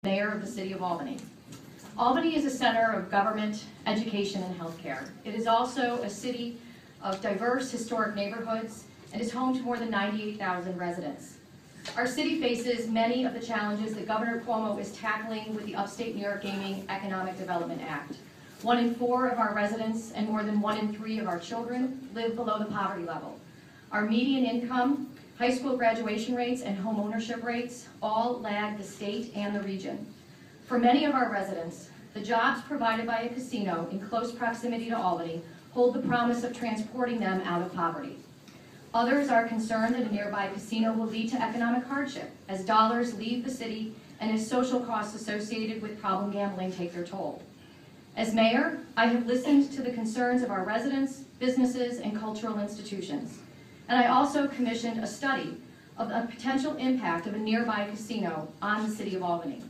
Mayor of the City of Albany. Albany is a center of government, education, and healthcare. It is also a city of diverse historic neighborhoods and is home to more than 98,000 residents. Our city faces many of the challenges that Governor Cuomo is tackling with the Upstate New York Gaming Economic Development Act. 1 in 4 of our residents and more than 1 in 3 of our children live below the poverty level. Our median income, high school graduation rates, and home ownership rates all lag the state and the region. For many of our residents, the jobs provided by a casino in close proximity to Albany hold the promise of transporting them out of poverty. Others are concerned that a nearby casino will lead to economic hardship as dollars leave the city and as social costs associated with problem gambling take their toll. As mayor, I have listened to the concerns of our residents, businesses, and cultural institutions. And I also commissioned a study of the potential impact of a nearby casino on the City of Albany.